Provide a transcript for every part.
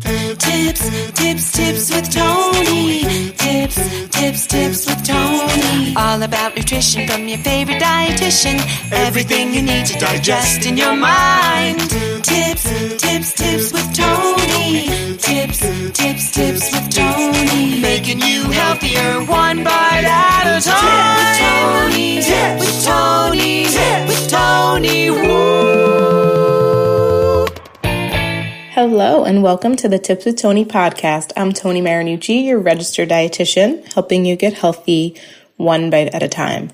Tips with Tony. Tips with Tony. All about nutrition from your favorite dietitian. Everything you need to digest in your mind. Tips with Tony. Tips with Tony. Making you healthier one bite at a time. With Tony. Woo! Hello and welcome to the Tips with Tony podcast. I'm Tony Marinucci, your registered dietitian, helping you get healthy one bite at a time.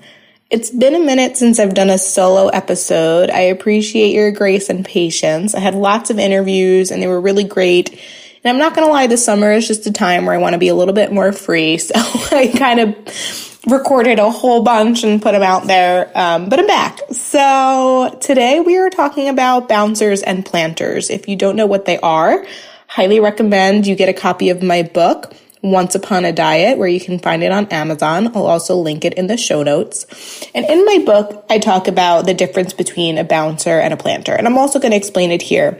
It's been a minute since I've done a solo episode. I appreciate your grace and patience. I had lots of interviews and they were really great. And I'm not going to lie, this summer is just a time where I want to be a little bit more free. So I kind of recorded a whole bunch and put them out there, but I'm back. So today we are talking about bouncers and planters. If you don't know what they are, highly recommend you get a copy of my book, Once Upon a Diet, where you can find it on Amazon. I'll also link it in the show notes. And in my book, I talk about the difference between a bouncer and a planter. And I'm also going to explain it here.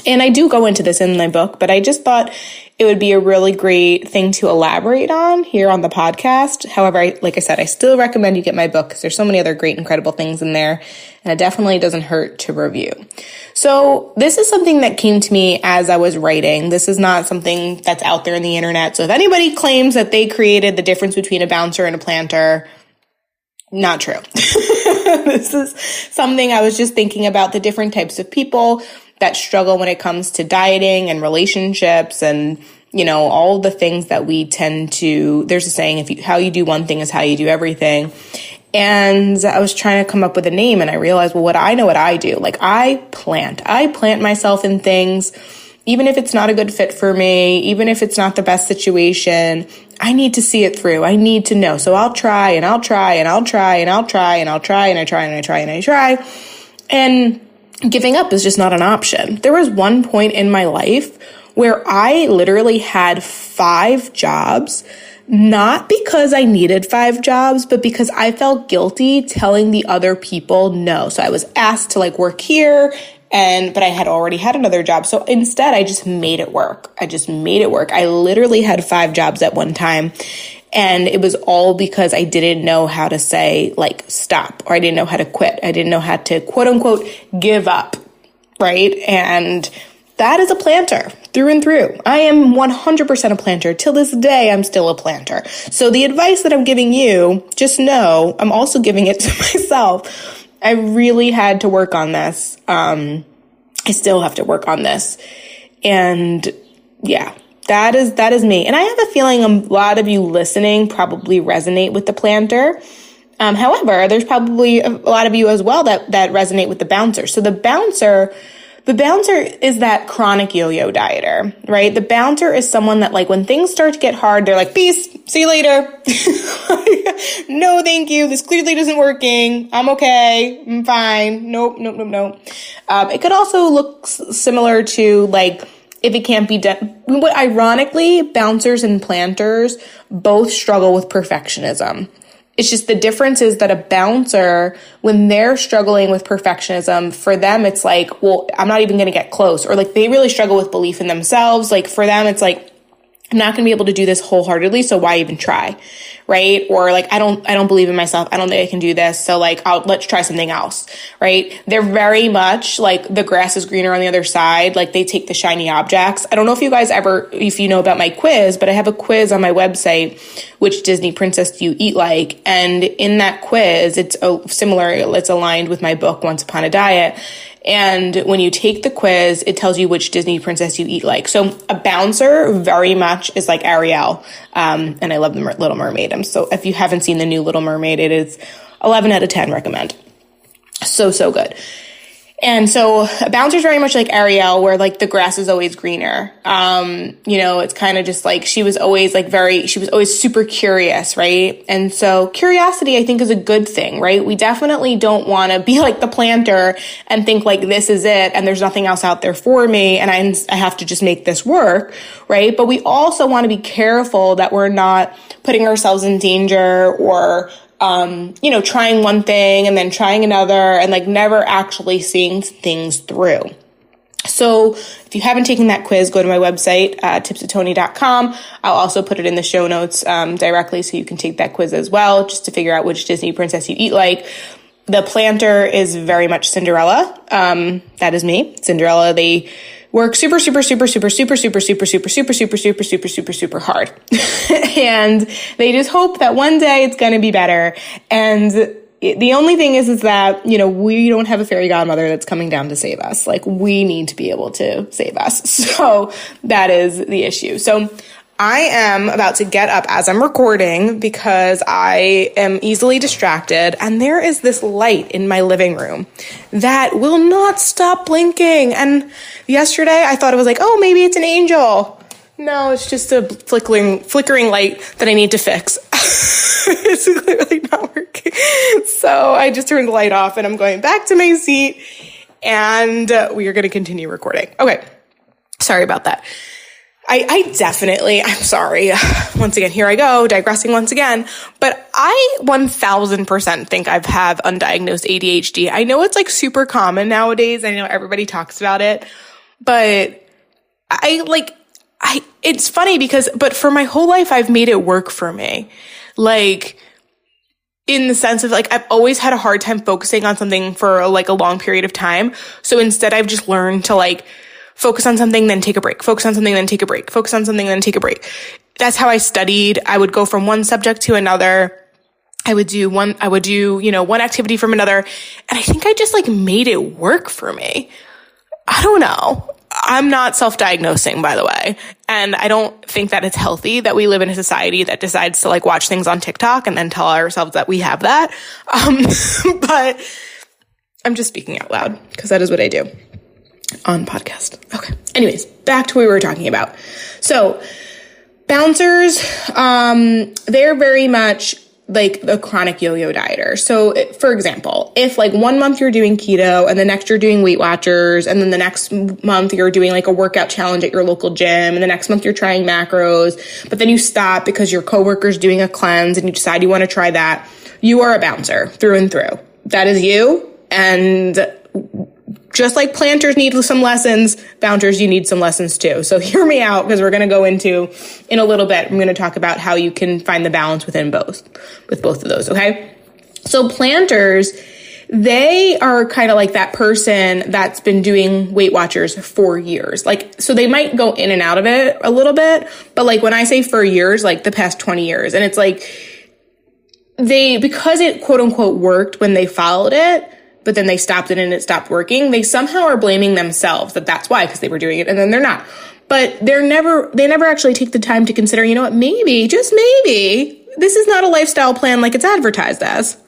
And I do go into this in my book, but I just thought it would be a really great thing to elaborate on here on the podcast. However, like I said, I still recommend you get my book because there's so many other great, incredible things in there, and it definitely doesn't hurt to review. So this is something that came to me as I was writing. This is not something that's out there in the internet. So if anybody claims that they created the difference between a bouncer and a planter, not true. This is something I was just thinking about, the different types of people that struggle when it comes to dieting and relationships and, you know, all the things that we tend to, there's a saying, how you do one thing is how you do everything. And I was trying to come up with a name and I realized, well, what I do, like I plant myself in things, even if it's not a good fit for me, even if it's not the best situation, I need to see it through. I need to know. So I'll try and I'll try and I'll try and I'll try and I'll try and I try and I try and I try. And giving up is just not an option. There was one point in my life where I literally had 5 jobs, not because I needed 5 jobs, but because I felt guilty telling the other people no. So I was asked to work here, but I had already had another job. So instead, I just made it work. I literally had 5 jobs at one time. And it was all because I didn't know how to say stop, or I didn't know how to quit. I didn't know how to quote unquote give up, right? And that is a planter through and through. I am 100% a planter. Till this day, I'm still a planter. So the advice that I'm giving you, just know I'm also giving it to myself. I really had to work on this. I still have to work on this. And yeah. That is me. And I have a feeling a lot of you listening probably resonate with the planter. However, there's probably a lot of you as well that resonate with the bouncer. So the bouncer is that chronic yo-yo dieter, right? The bouncer is someone that when things start to get hard, they're like, peace, see you later. No, thank you. This clearly isn't working. I'm okay. I'm fine. Nope. It could also look similar to if it can't be done. But ironically, bouncers and planters both struggle with perfectionism. It's just the difference is that a bouncer, when they're struggling with perfectionism, for them, it's well, I'm not even going to get close. Or they really struggle with belief in themselves. For them, it's I'm not going to be able to do this wholeheartedly, so why even try, right? Or I don't believe in myself. I don't think I can do this. So let's try something else, right? They're very much the grass is greener on the other side. They take the shiny objects. I don't know if you guys if you know about my quiz, but I have a quiz on my website, which Disney princess do you eat like? And in that quiz, it's aligned with my book, Once Upon a Diet. And when you take the quiz, it tells you which Disney princess you eat like. So a bouncer very much is like Ariel. And I love the Little Mermaid. So if you haven't seen the new Little Mermaid, it is 11 out of 10 recommend. So good. And so a bouncer is very much like Ariel, where the grass is always greener. It's kind of just she was always she was always super curious, right? And so curiosity, I think, is a good thing, right? We definitely don't want to be like the planter and think this is it and there's nothing else out there for me and I have to just make this work, right? But we also want to be careful that we're not putting ourselves in danger or trying one thing and then trying another and never actually seeing things through. So if you haven't taken that quiz, go to my website, tipswithtony.com. I'll also put it in the show notes directly so you can take that quiz as well, just to figure out which Disney princess you eat like. The planter is very much Cinderella. That is me, Cinderella. They work super hard. And they just hope that one day it's going to be better. And the only thing is that, we don't have a fairy godmother that's coming down to save us. Like, we need to be able to save us. So that is the issue. So I am about to get up as I'm recording because I am easily distracted. And there is this light in my living room that will not stop blinking. And yesterday I thought it was like, oh, maybe it's an angel. No, it's just a flickering light that I need to fix. It's clearly not working. So I just turned the light off and I'm going back to my seat and we are going to continue recording. Okay. Sorry about that. I'm sorry. Once again, here I go, digressing once again. But I 1000% think I have undiagnosed ADHD. I know it's like super common nowadays. I know everybody talks about it, but it's funny but for my whole life, I've made it work for me. Like, in the sense of like, I've always had a hard time focusing on something for like a long period of time. So instead I've just learned to like focus on something, then take a break, focus on something, then take a break, focus on something, then take a break. That's how I studied. I would go from one subject to another. I would do one activity from another. And I think I just like made it work for me. I don't know. I'm not self-diagnosing, by the way. And I don't think that it's healthy that we live in a society that decides to like watch things on TikTok and then tell ourselves that we have that. But I'm just speaking out loud because that is what I do on podcast. Okay. Anyways, back to what we were talking about. So bouncers, they're very much like the chronic yo-yo dieter. So for example, if like 1 month you're doing keto and the next you're doing Weight Watchers and then the next month you're doing like a workout challenge at your local gym and the next month you're trying macros, but then you stop because your coworker's doing a cleanse and you decide you want to try that, you are a bouncer through and through. That is you. And just like planters need some lessons, bouncers, you need some lessons too. So hear me out because we're going to go into, in a little bit, I'm going to talk about how you can find the balance with both of those, okay? So planters, they are kind of like that person that's been doing Weight Watchers for years. Like, so they might go in and out of it a little bit, but like when I say for years, like the past 20 years, and it's like because it quote unquote worked when they followed it, but then they stopped it and it stopped working, they somehow are blaming themselves that's why, because they were doing it, and then they're not. But they never actually take the time to consider, you know what, maybe, just maybe, this is not a lifestyle plan like it's advertised as.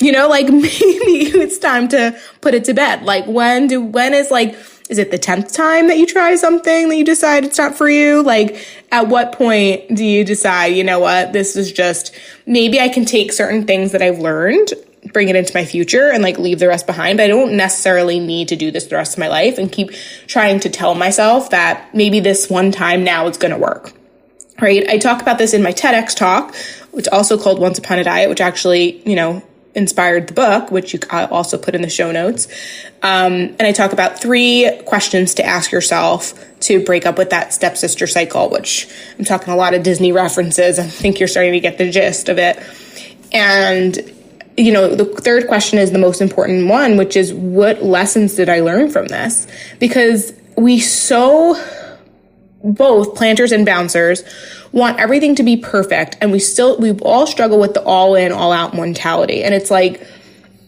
Like maybe it's time to put it to bed. Like is it the 10th time that you try something that you decide it's not for you? Like at what point do you decide, you know what, this is just, maybe I can take certain things that I've learned, bring it into my future and like leave the rest behind. But I don't necessarily need to do this the rest of my life and keep trying to tell myself that maybe this one time now it's going to work. Right? I talk about this in my TEDx talk, which also called Once Upon a Diet, which actually, inspired the book, which I'll also put in the show notes. And I talk about 3 questions to ask yourself to break up with that stepsister cycle, which I'm talking a lot of Disney references. I think you're starting to get the gist of it. And the third question is the most important one, which is what lessons did I learn from this? Because both planters and bouncers want everything to be perfect. And we all struggle with the all in, all out mentality. And it's like,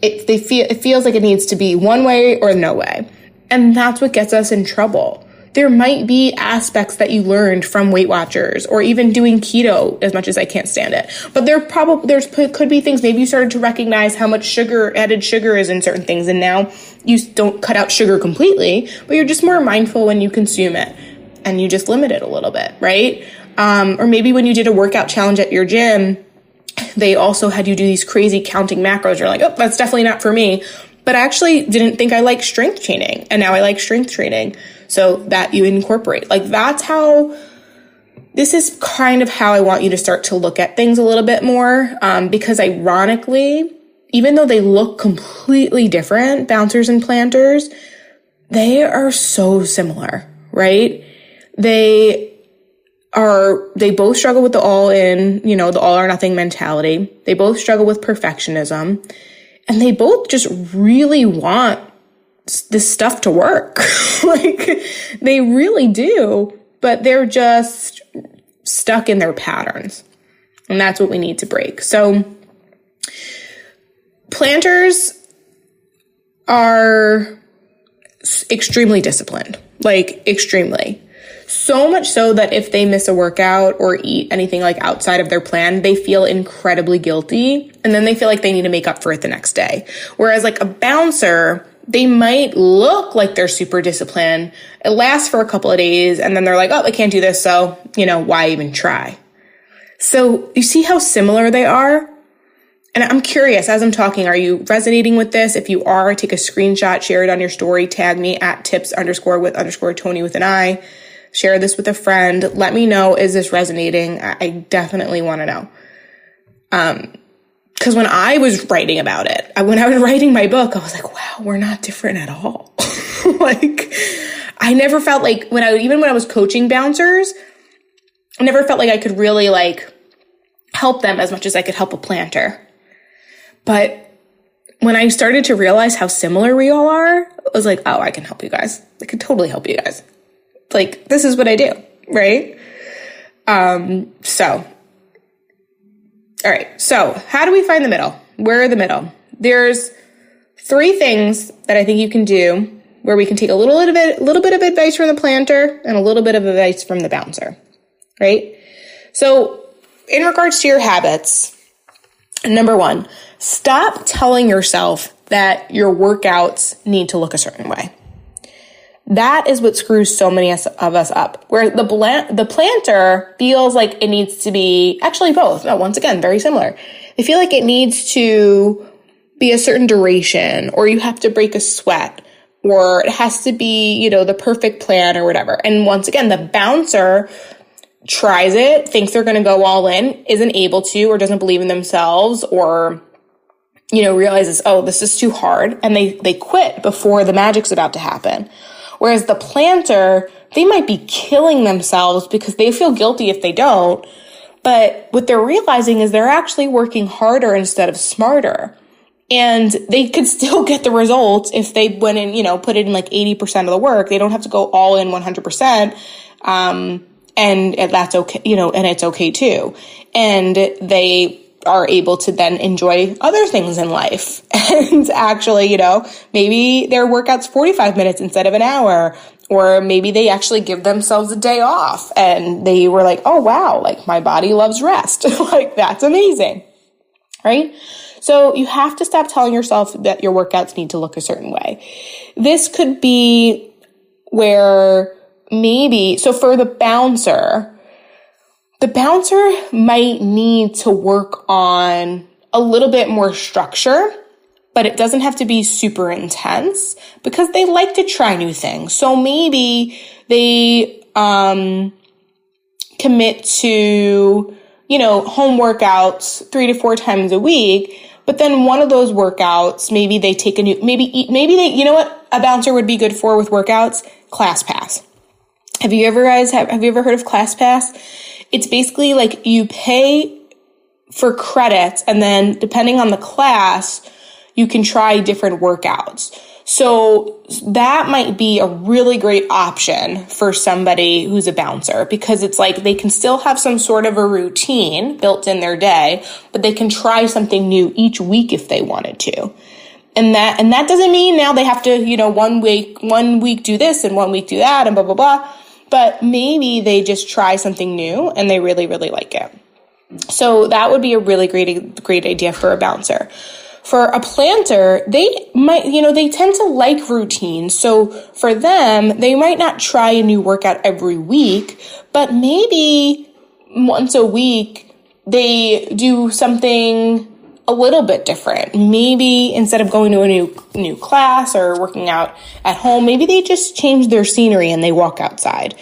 it feels like it needs to be one way or no way. And that's what gets us in trouble. There might be aspects that you learned from Weight Watchers or even doing keto, as much as I can't stand it. But there could be things, maybe you started to recognize how much added sugar is in certain things. And now you don't cut out sugar completely, but you're just more mindful when you consume it and you just limit it a little bit, right? Or maybe when you did a workout challenge at your gym, they also had you do these crazy counting macros. You're like, oh, that's definitely not for me. But I actually didn't think I liked strength training. And now I like strength training. So that you incorporate. Like this is kind of how I want you to start to look at things a little bit more. Because ironically, even though they look completely different, bouncers and planters, they are so similar, right? They both struggle with the all in, the all or nothing mentality. They both struggle with perfectionism, and they both just really want this stuff to work. Like, they really do, but they're just stuck in their patterns. And that's what we need to break. So planters are extremely disciplined, like extremely. So much so that if they miss a workout or eat anything like outside of their plan, they feel incredibly guilty. And then they feel like they need to make up for it the next day. Whereas like a bouncer, they might look like they're super disciplined. It lasts for a couple of days and then they're like, oh, I can't do this. So, why even try? So you see how similar they are? And I'm curious, as I'm talking, are you resonating with this? If you are, take a screenshot, share it on your story, tag me at tips_with_Tony with an I. Share this with a friend. Let me know, is this resonating? I definitely want to know. Because when I was writing about it, when I was writing my book, I was like, wow, we're not different at all. Like, I never felt like even when I was coaching bouncers, I never felt like I could really like help them as much as I could help a planter. But when I started to realize how similar we all are, I was like, oh, I can help you guys. I can totally help you guys. Like, this is what I do, right? So, all right. So how do we find the middle? Where are the middle? There's 3 things that I think you can do where we can take a little bit of advice from the planter and a little bit of advice from the bouncer, right? So in regards to your habits, number 1, stop telling yourself that your workouts need to look a certain way. That is what screws so many of us up, where the planter feels like it needs to be, actually both, once again, very similar. They feel like it needs to be a certain duration, or you have to break a sweat, or it has to be, the perfect plan or whatever. And once again, the bouncer tries it, thinks they're going to go all in, isn't able to, or doesn't believe in themselves, or, realizes, oh, this is too hard. And they quit before the magic's about to happen. Whereas the planter, they might be killing themselves because they feel guilty if they don't. But what they're realizing is they're actually working harder instead of smarter. And they could still get the results if they went in, put in like 80% of the work. They don't have to go all in 100%. And that's okay, and it's okay too. And they are able to then enjoy other things in life. And actually, maybe their workout's 45 minutes instead of an hour, or maybe they actually give themselves a day off and they were like, oh wow, like my body loves rest. Like that's amazing, right? So you have to stop telling yourself that your workouts need to look a certain way. This could be where so for the bouncer might need to work on a little bit more structure, but it doesn't have to be super intense because they like to try new things. So maybe they commit to, home workouts 3 to 4 times a week, but then one of those workouts, maybe they take a bouncer would be good for with workouts? ClassPass. Have you ever heard of ClassPass? It's basically like you pay for credits, and then depending on the class, you can try different workouts. So that might be a really great option for somebody who's a bouncer, because it's like they can still have some sort of a routine built in their day, but they can try something new each week if they wanted to. And that doesn't mean now they have to, 1 week do this and 1 week do that and blah, blah, blah. But maybe they just try something new and they really, really like it. So that would be a really great idea for a bouncer. For a planter, they might, they tend to like routines. So for them, they might not try a new workout every week, but maybe once a week they do something a little bit different. Maybe instead of going to a new class or working out at home, maybe they just change their scenery and they walk outside.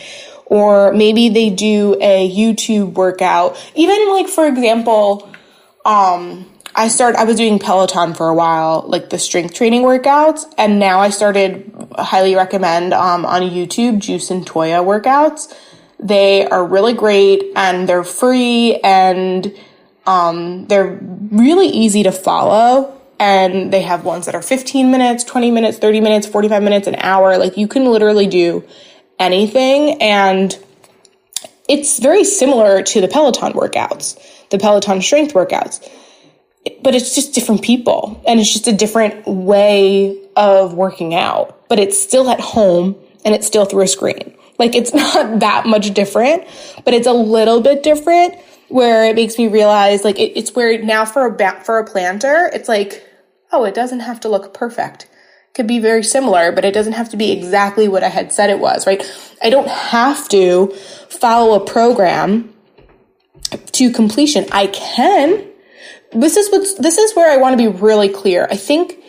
Or maybe they do a YouTube workout. Even like, for example, I was doing Peloton for a while, like the strength training workouts, and now I highly recommend on YouTube, Juice and Toya workouts. They are really great, and they're free, and they're really easy to follow. And they have ones that are 15 minutes, 20 minutes, 30 minutes, 45 minutes, an hour. Like, you can literally do anything. And it's very similar to the Peloton workouts, the Peloton strength workouts. But it's just different people. And it's just a different way of working out. But it's still at home, and it's still through a screen. Like, it's not that much different, but it's a little bit different, where it makes me realize, like, it's where now for a planter, it's like, oh, it doesn't have to look perfect. It could be very similar, but it doesn't have to be exactly what I had said it was, right? I don't have to follow a program to completion. I can. This is where I want to be really clear. I think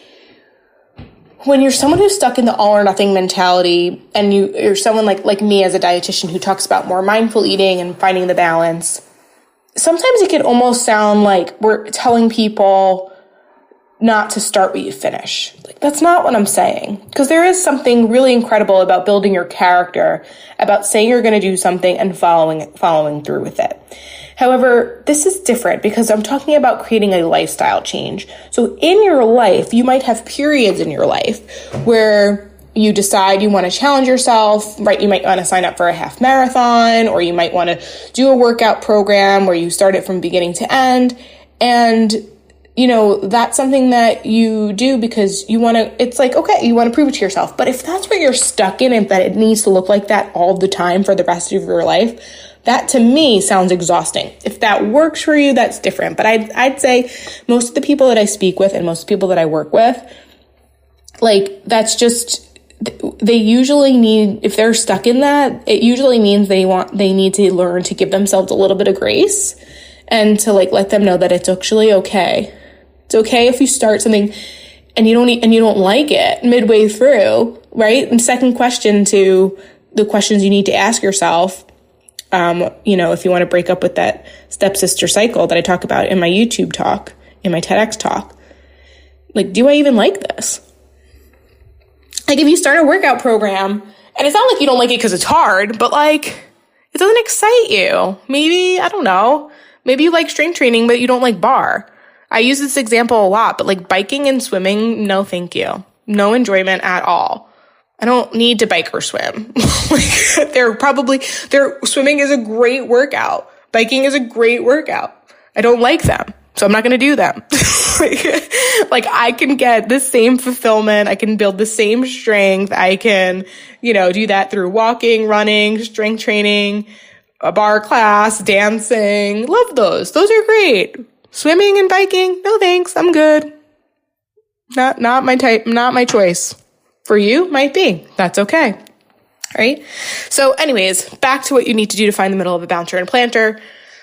when you're someone who's stuck in the all or nothing mentality, and you're someone like me as a dietitian who talks about more mindful eating and finding the balance, sometimes it can almost sound like we're telling people not to start what you finish. Like, that's not what I'm saying. Because there is something really incredible about building your character, about saying you're going to do something and following through with it. However, this is different because I'm talking about creating a lifestyle change. So in your life, you might have periods in your life where you decide you want to challenge yourself, right? You might want to sign up for a half marathon, or you might want to do a workout program where you start it from beginning to end. And, you know, that's something that you do because you want to, it's like, okay, you want to prove it to yourself. But if that's what you're stuck in, and that it needs to look like that all the time for the rest of your life, that to me sounds exhausting. If that works for you, that's different. But I'd say most of the people that I speak with and most people that I work with, like, that's just, they usually need, if they're stuck in that, it usually means they need to learn to give themselves a little bit of grace, and to, like, let them know that it's actually okay. It's okay if you start something and you don't like it midway through, right? And second question to the questions you need to ask yourself, you know, if you want to break up with that stepsister cycle that I talk about in my YouTube talk, in my TEDx talk, like, do I even like this? Like, if you start a workout program, and it's not like you don't like it because it's hard, but, like, it doesn't excite you. Maybe, I don't know, maybe you like strength training, but you don't like bar. I use this example a lot, but, like, biking and swimming, no thank you. No enjoyment at all. I don't need to bike or swim. Like, swimming is a great workout. Biking is a great workout. I don't like them, so I'm not going to do them. Like, I can get the same fulfillment. I can build the same strength. I can, you know, do that through walking, running, strength training, a bar class, dancing. Love those. Those are great. Swimming and biking, no thanks. I'm good. Not my type, not my choice. For you, might be. That's okay. All right? So anyways, back to what you need to do to find the middle of a bouncer and planter.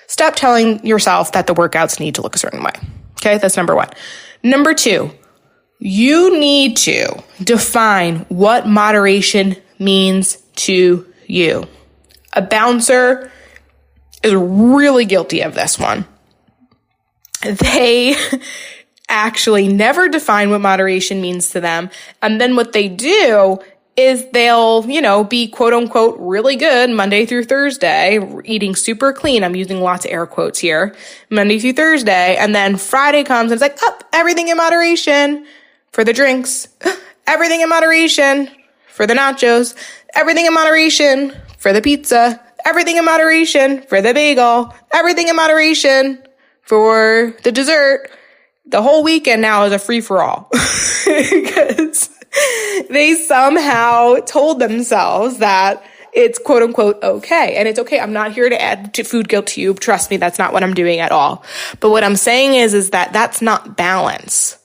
Stop telling yourself that the workouts need to look a certain way. Okay? That's number one. Number two, you need to define what moderation means to you. A bouncer is really guilty of this one. They actually never define what moderation means to them. And then what they do is they'll, you know, be quote unquote really good Monday through Thursday, eating super clean. I'm using lots of air quotes here. Monday through Thursday. And then Friday comes and it's like, oh, everything in moderation for the drinks, everything in moderation for the nachos, everything in moderation for the pizza, everything in moderation for the bagel, everything in moderation for the dessert. The whole weekend now is a free-for-all because they somehow told themselves that it's quote-unquote okay. And it's okay. I'm not here to add to food guilt to you. Trust me, that's not what I'm doing at all. But what I'm saying is that that's not balance,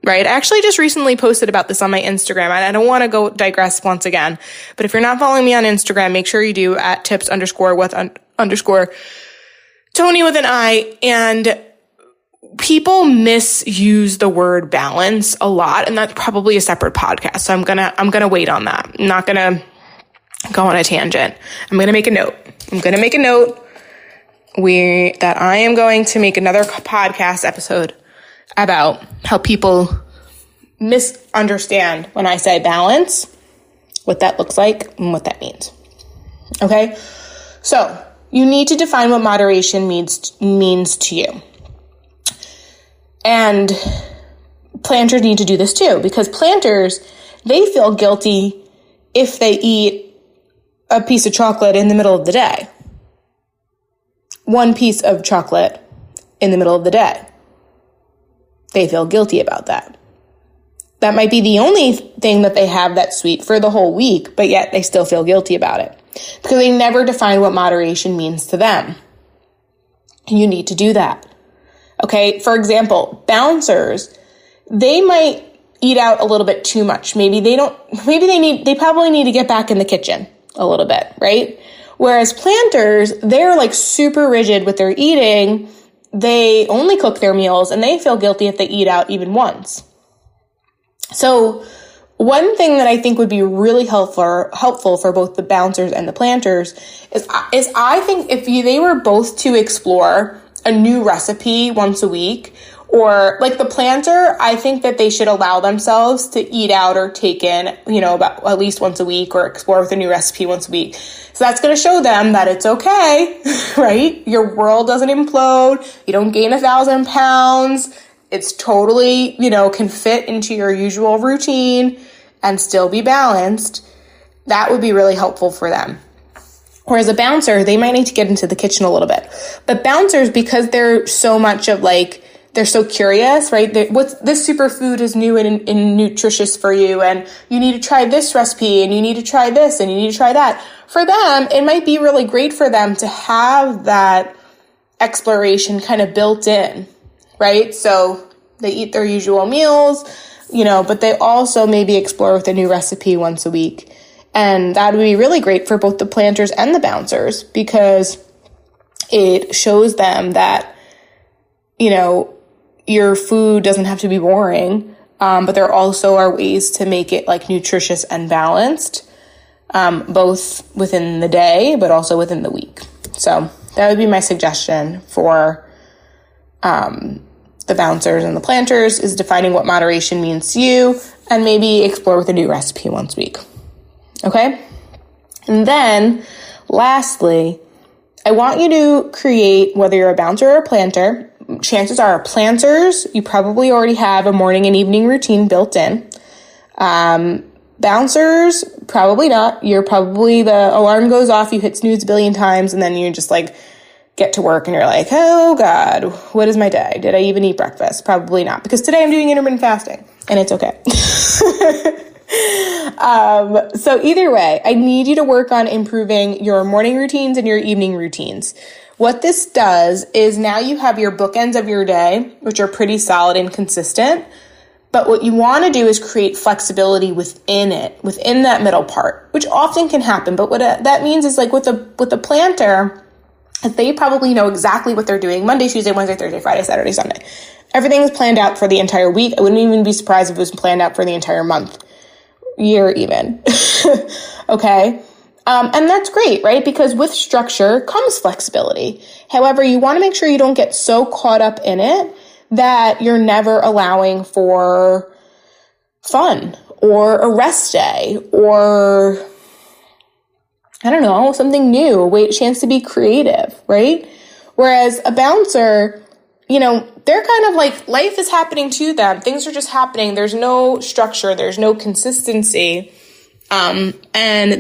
right? I actually just recently posted about this on my Instagram, and I don't want to go digress once again. But if you're not following me on Instagram, make sure you do at tips_with_Tony with an I. And people misuse the word balance a lot, and that's probably a separate podcast. So I'm gonna wait on that. I'm not gonna go on a tangent. I'm gonna make a note. that I am going to make another podcast episode about how people misunderstand when I say balance, what that looks like and what that means. Okay? So you need to define what moderation means to you. And planters need to do this too, because planters, they feel guilty if they eat a piece of chocolate in the middle of the day. One piece of chocolate in the middle of the day. They feel guilty about that. That might be the only thing that they have that's sweet for the whole week, but yet they still feel guilty about it because they never define what moderation means to them. You need to do that. Okay, for example, bouncers, they might eat out a little bit too much. Maybe they probably need to get back in the kitchen a little bit, right? Whereas planters, they're like super rigid with their eating. They only cook their meals and they feel guilty if they eat out even once. So one thing that I think would be really helpful for both the bouncers and the planters is I think if they were both to explore a new recipe once a week, or like the planter, I think that they should allow themselves to eat out or take in, about at least once a week or explore with a new recipe once a week. So that's going to show them that it's okay, right? Your world doesn't implode. You don't gain 1,000 pounds. It's totally, can fit into your usual routine and still be balanced. That would be really helpful for them. Whereas a bouncer, they might need to get into the kitchen a little bit. But bouncers, because they're so much of they're so curious, right? This superfood is new and nutritious for you, and you need to try this recipe, and you need to try this, and you need to try that. For them, it might be really great for them to have that exploration kind of built in, right? So they eat their usual meals, but they also maybe explore with a new recipe once a week. And that would be really great for both the planters and the bouncers because it shows them that, your food doesn't have to be boring, but there also are ways to make it nutritious and balanced, both within the day, but also within the week. So that would be my suggestion for the bouncers and the planters is defining what moderation means to you and maybe explore with a new recipe once a week. Okay? And then lastly, I want you to create, whether you're a bouncer or a planter, chances are planters, you probably already have a morning and evening routine built in. Bouncers, probably not. You're probably, the alarm goes off, you hit snooze a billion times, and then you just get to work and you're like, oh God, what is my day? Did I even eat breakfast? Probably not, because today I'm doing intermittent fasting and it's okay. So either way, I need you to work on improving your morning routines and your evening routines. What this does is now you have your bookends of your day, which are pretty solid and consistent. But what you want to do is create flexibility within that middle part, which often can happen. But what that means is with the planter, they probably know exactly what they're doing Monday, Tuesday, Wednesday, Thursday, Friday, Saturday, Sunday. Everything is planned out for the entire week. I wouldn't even be surprised if it was planned out for the entire month, year even. Okay? And that's great, right? Because with structure comes flexibility. However, you want to make sure you don't get so caught up in it that you're never allowing for fun or a rest day or, I don't know, something new, a chance to be creative, right? Whereas a bouncer, they're kind of life is happening to them. Things are just happening. There's no structure. There's no consistency. And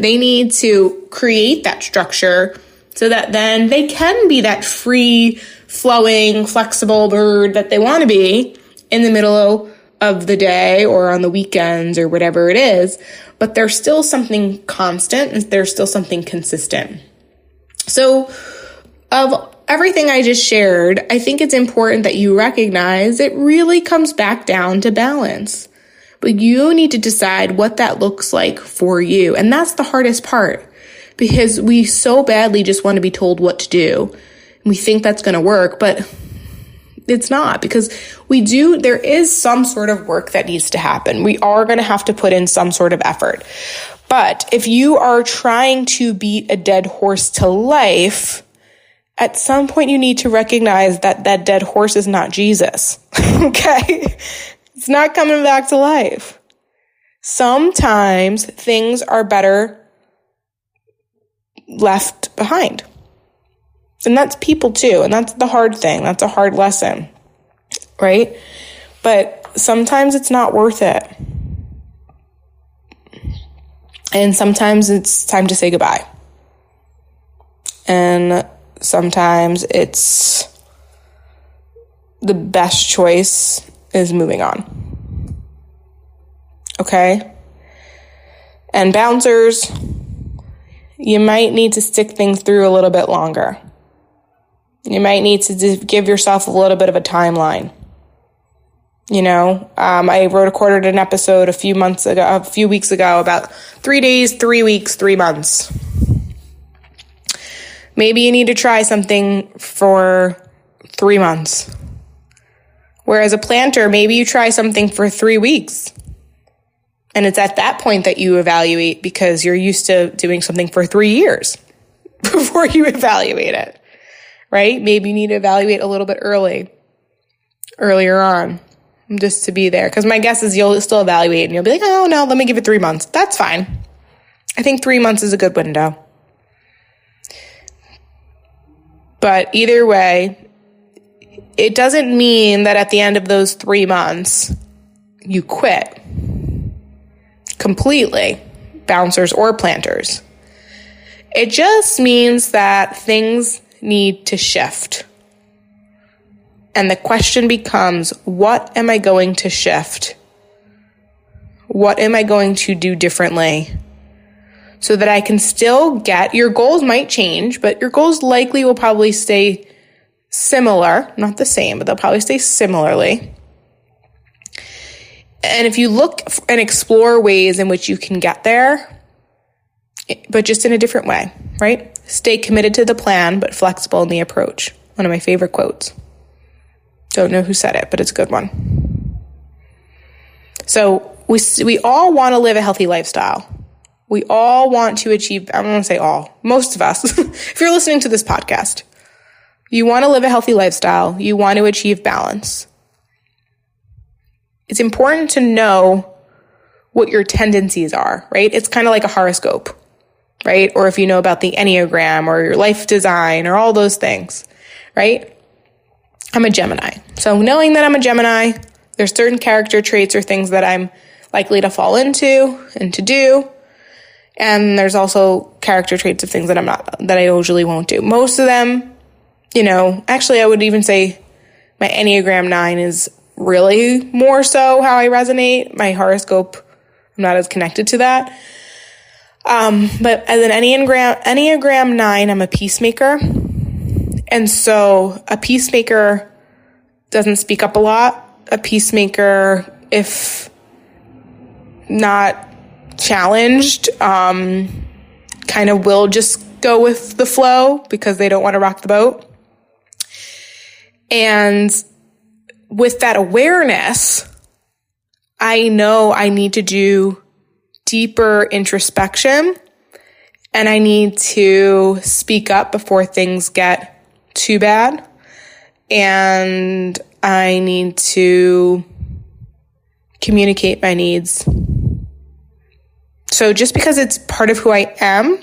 they need to create that structure so that then they can be that free flowing, flexible bird that they want to be in the middle of the day or on the weekends or whatever it is, but there's still something constant and there's still something consistent. So of everything I just shared, I think it's important that you recognize it really comes back down to balance. But you need to decide what that looks like for you. And that's the hardest part because we so badly just want to be told what to do. We think that's going to work, but it's not because there is some sort of work that needs to happen. We are going to have to put in some sort of effort. But if you are trying to beat a dead horse to life, at some point you need to recognize that that dead horse is not Jesus. Okay? It's not coming back to life. Sometimes things are better left behind. And that's people too. And that's the hard thing. That's a hard lesson, right? But sometimes it's not worth it. And sometimes it's time to say goodbye. And sometimes it's the best choice is moving on. Okay? And bouncers, you might need to stick things through a little bit longer. You might need to give yourself a little bit of a timeline. You know, I recorded an episode a few weeks ago about 3 days, 3 weeks, 3 months. Maybe you need to try something for 3 months. Whereas a planter, maybe you try something for 3 weeks. And it's at that point that you evaluate because you're used to doing something for 3 years before you evaluate it, right? Maybe you need to evaluate a little bit earlier on, just to be there. Because my guess is you'll still evaluate and you'll be like, oh, no, let me give it 3 months. That's fine. I think 3 months is a good window. But either way, it doesn't mean that at the end of those 3 months, you quit completely, bouncers or planters. It just means that things need to shift. And the question becomes, what am I going to shift? What am I going to do differently so that I can still get, your goals might change, but your goals likely will probably stay similar, not the same, but they'll probably stay similarly. And if you look and explore ways in which you can get there, but just in a different way, right? Stay committed to the plan, but flexible in the approach. One of my favorite quotes. Don't know who said it, but it's a good one. So we all want to live a healthy lifestyle. We all want to achieve, I don't want to say all, most of us, if you're listening to this podcast, you want to live a healthy lifestyle. You want to achieve balance. It's important to know what your tendencies are, right? It's kind of like a horoscope, right? Or if you know about the Enneagram or your life design or all those things, right? I'm a Gemini. So knowing that I'm a Gemini, there's certain character traits or things that I'm likely to fall into and to do. And there's also character traits of things that I usually won't do. Most of them, you know, actually I would even say my Enneagram 9 is really more so how I resonate. My horoscope, I'm not as connected to that. But as an Enneagram 9, I'm a peacemaker. And so a peacemaker doesn't speak up a lot. A peacemaker, if not challenged, kind of will just go with the flow because they don't want to rock the boat. And with that awareness, I know I need to do deeper introspection and I need to speak up before things get too bad. And I need to communicate my needs. So just because it's part of who I am,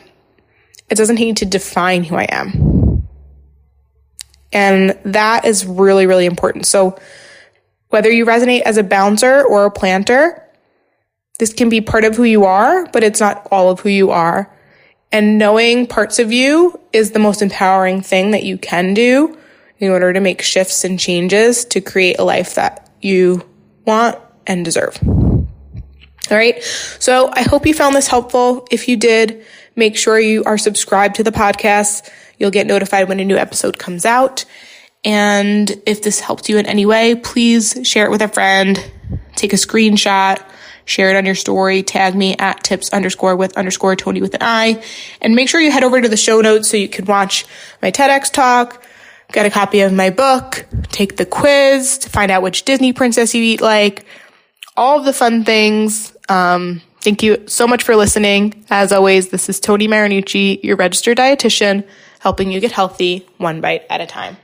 it doesn't need to define who I am. And that is really, really important. So whether you resonate as a bouncer or a planter, this can be part of who you are, but it's not all of who you are. And knowing parts of you is the most empowering thing that you can do in order to make shifts and changes to create a life that you want and deserve. All right. So I hope you found this helpful. If you did, make sure you are subscribed to the podcast. You'll get notified when a new episode comes out. And if this helped you in any way, please share it with a friend, take a screenshot, share it on your story, tag me at tips_with_Tony with an I, and make sure you head over to the show notes so you can watch my TEDx talk, get a copy of my book, take the quiz to find out which Disney princess you eat like, all of the fun things. Thank you so much for listening. As always, this is Tony Marinucci, your registered dietitian, helping you get healthy one bite at a time.